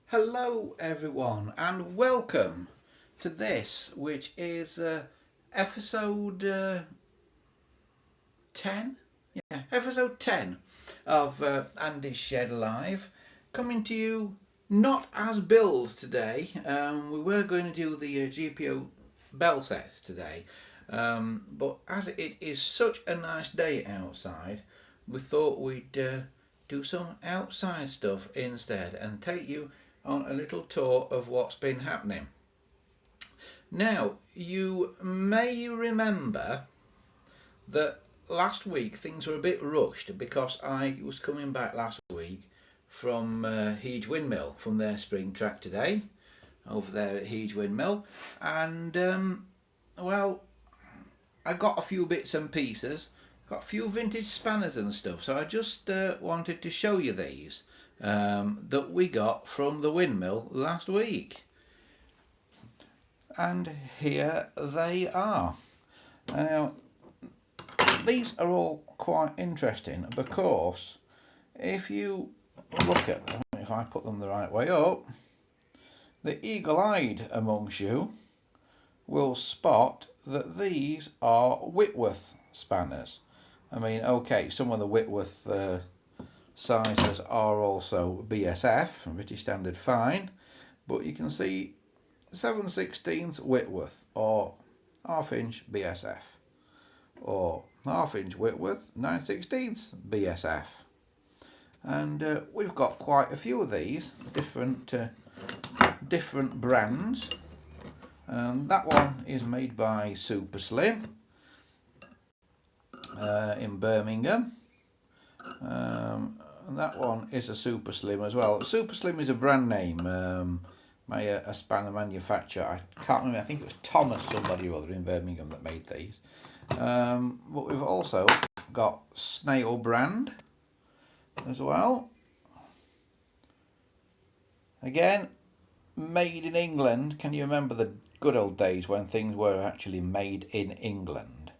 Hello everyone and welcome to this, which is episode 10? Yeah, episode 10 of Andy's Shed Live, coming to you not as builds today. We were going to do the GPO bell set today, but as it is such a nice day outside, we thought we'd do some outside stuff instead and take you on a little tour of what's been happening. Now, you may remember that last week things were a bit rushed because I was coming back last week from Heage Windmill, from their spring track today, over there at Heage Windmill, and well, I got a few bits and pieces, got a few vintage spanners and stuff, so I just wanted to show you these that we got from the windmill last week. And here they are. Now, these are all quite interesting because if you look at them, if I put them the right way up, the eagle-eyed amongst you will spot that these are Whitworth spanners. I mean, okay, some of the Whitworth sizes are also BSF, British Standard Fine, but you can see 7/16 Whitworth or half-inch BSF, or half-inch Whitworth 9/16 BSF, and we've got quite a few of these different brands. That one is made by Super Slim in Birmingham. And that one is a Super Slim as well. Super Slim is a brand name by a spanner manufacturer. I can't remember, I think it was Thomas somebody or other in Birmingham that made these. But we've also got Snail brand as well. Again, made in England. Can you remember the good old days when things were actually made in England?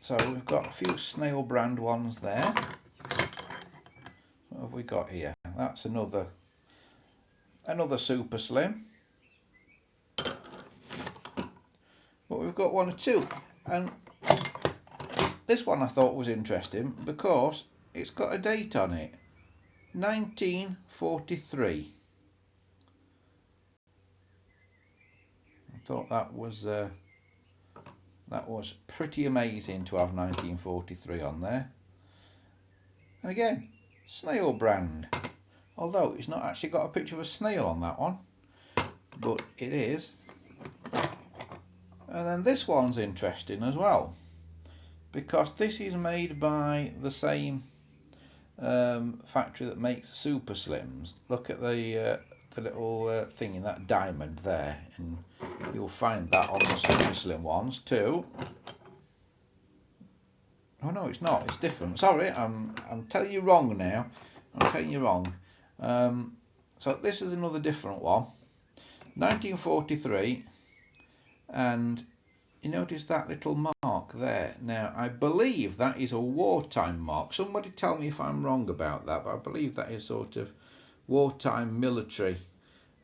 So we've got a few Snail brand ones there. What have we got here? That's another Super Slim. But we've got one or two. And this one I thought was interesting because it's got a date on it. 1943. I thought that was pretty amazing to have 1943 on there. And again, Snail brand. Although it's not actually got a picture of a snail on that one, but it is. And then this one's interesting as well, because this is made by the same factory that makes Super Slims. Look at the little thing in that diamond there, and you'll find that on the Super Slim ones too. Oh no, it's not. It's different. Sorry, I'm telling you wrong now. I'm telling you wrong. So this is another different one. 1943, and you notice that little mark there. Now, I believe that is a wartime mark. Somebody tell me if I'm wrong about that, but I believe that is sort of wartime military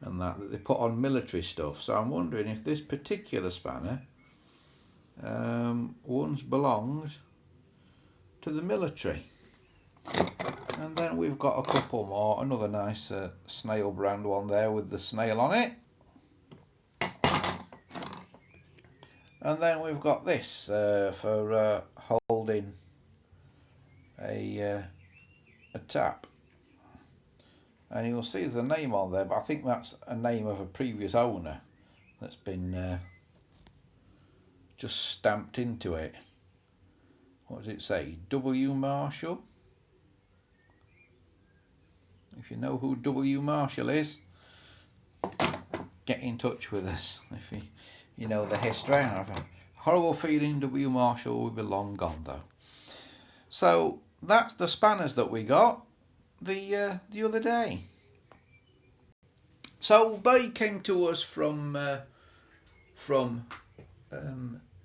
and that they put on military stuff. So I'm wondering if this particular spanner once belonged to the military. And then we've got a couple more. Another nice Snail brand one there with the snail on it. And then we've got this for holding a tap. And you'll see there's a name on there, but I think that's a name of a previous owner that's been just stamped into it. What does it say? W. Marshall? If you know who W. Marshall is, get in touch with us. If you know the history. I have a horrible feeling W. Marshall will be long gone though. So that's the spanners that we got the other day. So they came to us from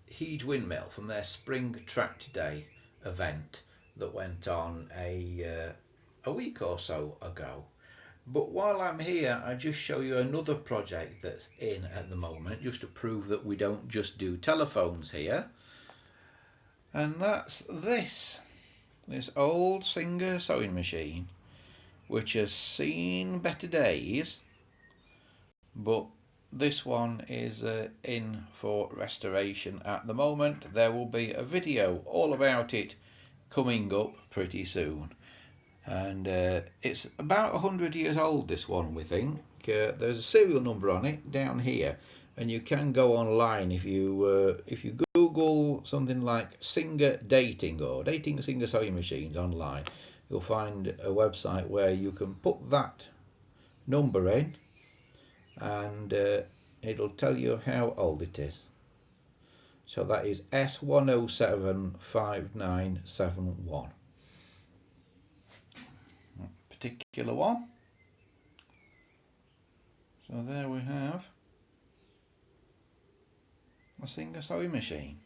Heage Windmill, from their spring track day event that went on a week or so ago. But while I'm here, I just show you another project that's in at the moment, just to prove that we don't just do telephones here. And that's this old Singer sewing machine, which has seen better days, but this one is in for restoration at the moment. There will be a video all about it coming up pretty soon. And it's about 100 years old, this one, we think. There's a serial number on it down here, and you can go online if you Google something like Singer dating or dating Singer sewing machines online. You'll find a website where you can put that number in, and it'll tell you how old it is. So that is S05E10 particular one. So there we have a Singer sewing machine.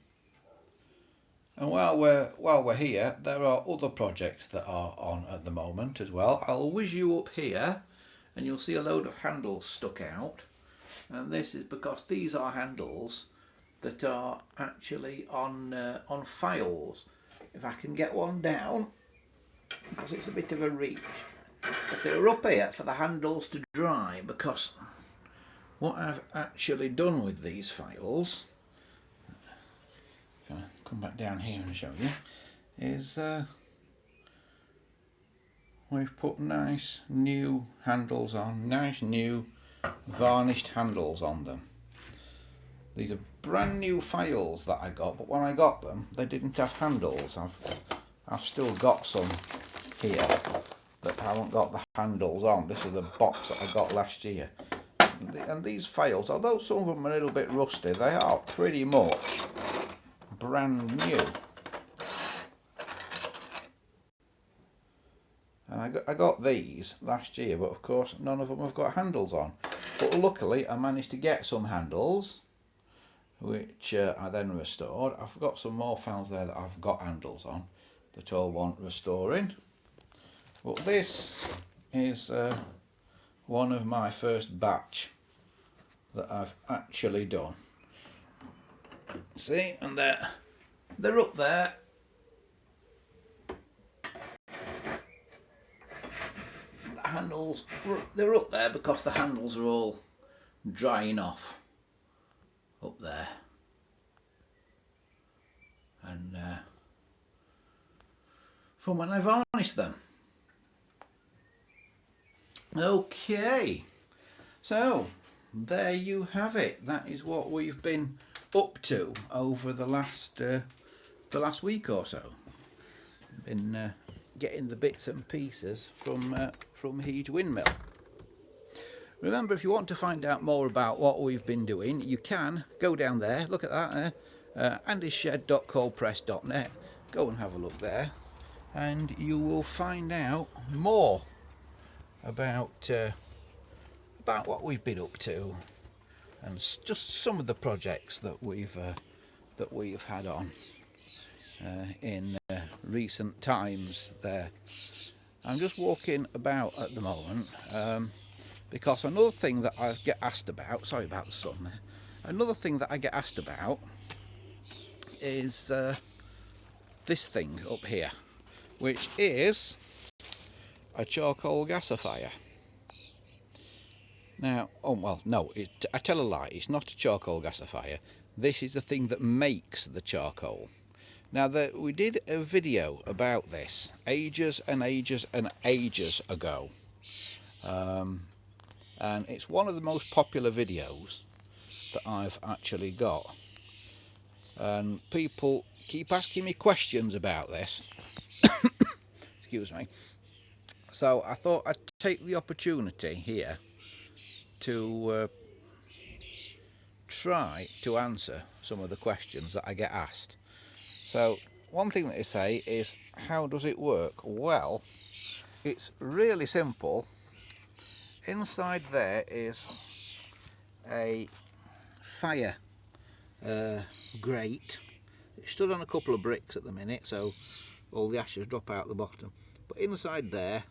And while we're here, there are other projects that are on at the moment as well. I'll whiz you up here and you'll see a load of handles stuck out, and this is because these are handles that are actually on files. If I can get one down, because it's a bit of a reach. But they're up here for the handles to dry, because what I've actually done with these files, I'm going to come back down here and show you, is we've put nice new handles on, nice new varnished handles on them. These are brand new files that I got, but when I got them they didn't have handles. I've still got some here that haven't got the handles on. This is the box that I got last year. And these files, although some of them are a little bit rusty, they are pretty much brand new. And I got these last year, but of course none of them have got handles on. But luckily I managed to get some handles, which I then restored. I've got some more files there that I've got handles on that all want restoring. But this is one of my first batch that I've actually done. See, and they're up there. The handles, they're up there because the handles are all drying off up there. And from when I varnished them. Okay, so there you have it. That is what we've been up to over the last week or so. Been getting the bits and pieces from Heage Windmill. Remember, if you want to find out more about what we've been doing, you can go down there. Look at that, andyshed.coldpress.net. Go and have a look there, and you will find out more about what we've been up to, and just some of the projects that we've had on in recent times. There, I'm just walking about at the moment because another thing that I get asked about. Sorry about the sun there. Another thing that I get asked about is this thing up here, which is a charcoal gasifier. Now, oh well, no, I tell a lie, it's not a charcoal gasifier. This is the thing that makes the charcoal. Now, we did a video about this ages and ages and ages ago. And it's one of the most popular videos that I've actually got. And people keep asking me questions about this. Excuse me. So I thought I'd take the opportunity here to try to answer some of the questions that I get asked. So one thing that they say is, how does it work? Well, it's really simple. Inside there is a fire grate. It's stood on a couple of bricks at the minute, so all the ashes drop out the bottom. But inside there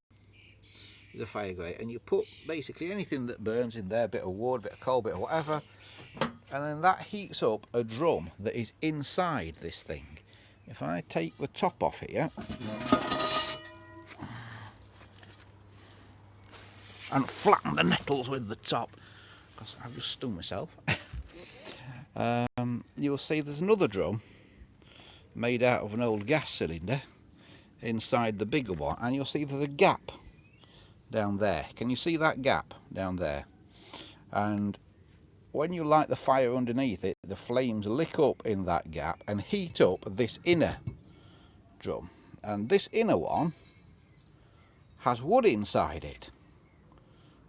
is a fire grate, and you put basically anything that burns in there, a bit of wood, a bit of coal, a bit of whatever, and then that heats up a drum that is inside this thing. If I take the top off here and flatten the nettles with the top, because I've just stung myself, you'll see there's another drum made out of an old gas cylinder inside the bigger one, and you'll see there's a gap down there. Can you see that gap down there? And when you light the fire underneath it, the flames lick up in that gap and heat up this inner drum, and this inner one has wood inside it.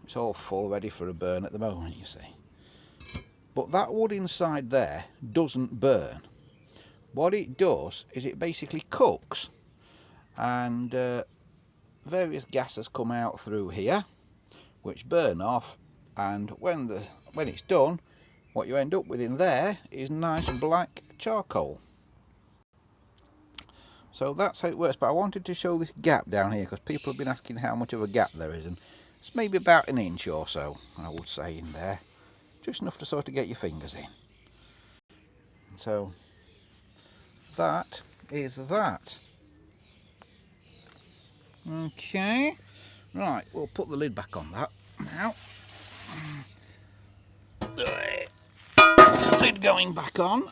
It's all full, ready for a burn at the moment, you see. But that wood inside there doesn't burn. What it does is it basically cooks, and various gases come out through here which burn off, and when it's done, what you end up with in there is nice black charcoal. So that's how it works. But I wanted to show this gap down here because people have been asking how much of a gap there is, and it's maybe about an inch or so, I would say, in there, just enough to sort of get your fingers in. So that is that. Okay, right, we'll put the lid back on that now. Lid going back on.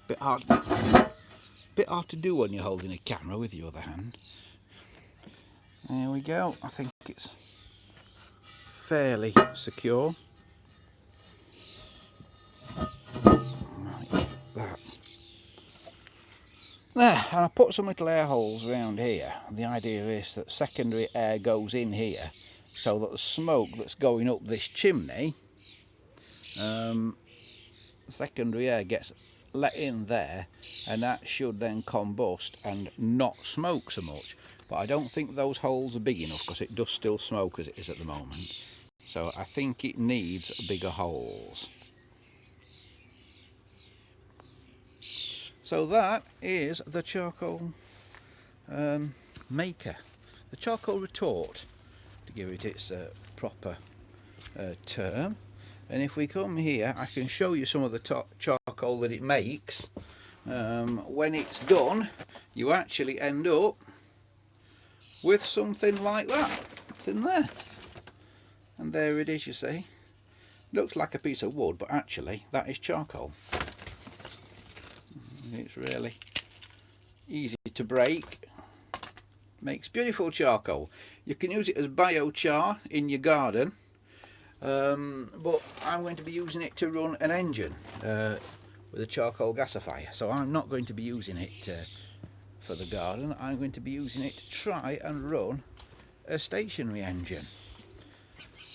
Bit hard to do when you're holding a camera with your other hand. There we go. I think it's fairly secure. Right, that. There, and I put some little air holes around here. The idea is that secondary air goes in here so that the smoke that's going up this chimney, secondary air gets let in there, and that should then combust and not smoke so much. But I don't think those holes are big enough because it does still smoke as it is at the moment. So I think it needs bigger holes. So that is the charcoal maker, the charcoal retort, to give it its proper term. And if we come here, I can show you some of the charcoal that it makes. When it's done, you actually end up with something like that. It's in there, and there it is. You see, looks like a piece of wood, but actually that is charcoal. It's really easy to break. Makes beautiful charcoal. You can use it as biochar in your garden, but I'm going to be using it to run an engine with a charcoal gasifier. So I'm not going to be using it for the garden. I'm going to be using it to try and run a stationary engine.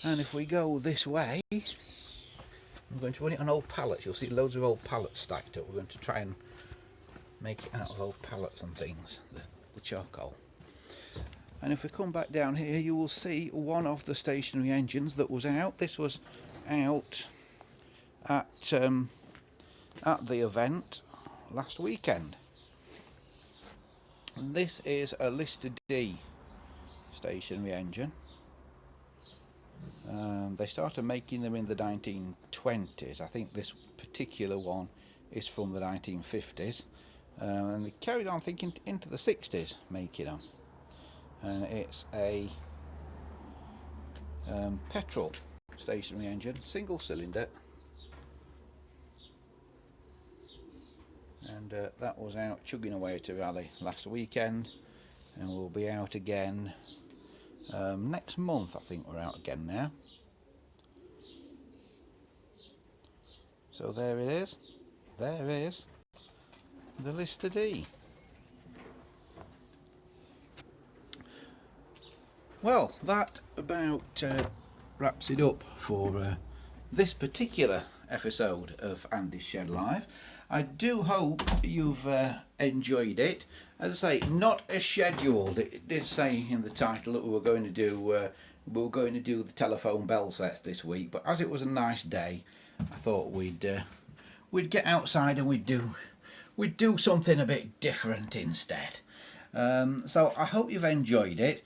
And if we go this way, I'm going to run it on old pallets. You'll see loads of old pallets stacked up. We're going to try and make it out of old pallets and things, the charcoal. And if we come back down here, you will see one of the stationary engines that was out. This was out at the event last weekend. And this is a Lister D stationary engine. They started making them in the 1920s. I think this particular one is from the 1950s. And they carried on thinking into the 60s making them, and it's a petrol stationary engine, single cylinder, and that was out chugging away at a rally last weekend, and we'll be out again next month. I think we're out again now. So there it is. There is the Lister D. Well, that about wraps it up for this particular episode of Andy's Shed Live. I do hope you've enjoyed it. As I say, not as scheduled. It did say in the title that we were going to do the telephone bell sets this week, but as it was a nice day, I thought we'd get outside and we'd do something a bit different instead. So I hope you've enjoyed it.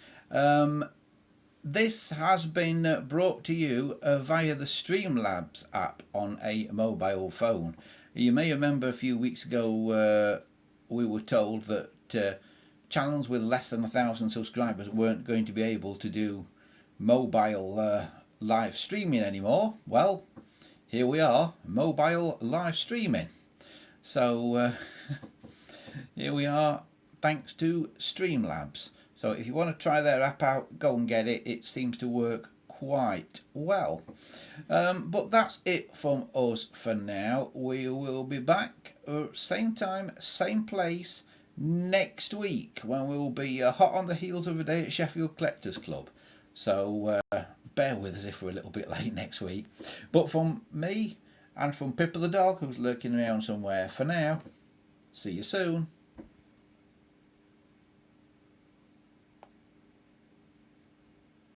This has been brought to you via the Streamlabs app on a mobile phone. You may remember a few weeks ago we were told that channels with less than 1,000 subscribers weren't going to be able to do mobile live streaming anymore. Well, here we are, mobile live streaming. So here we are, thanks to Streamlabs. So if you want to try their app out, go and get it. It seems to work quite well. But that's it from us for now. We will be back same time, same place next week, when we will be hot on the heels of a day at Sheffield Collectors Club. So bear with us if we're a little bit late next week. But from me and from Pippa the dog, who's lurking around somewhere, for now, see you soon.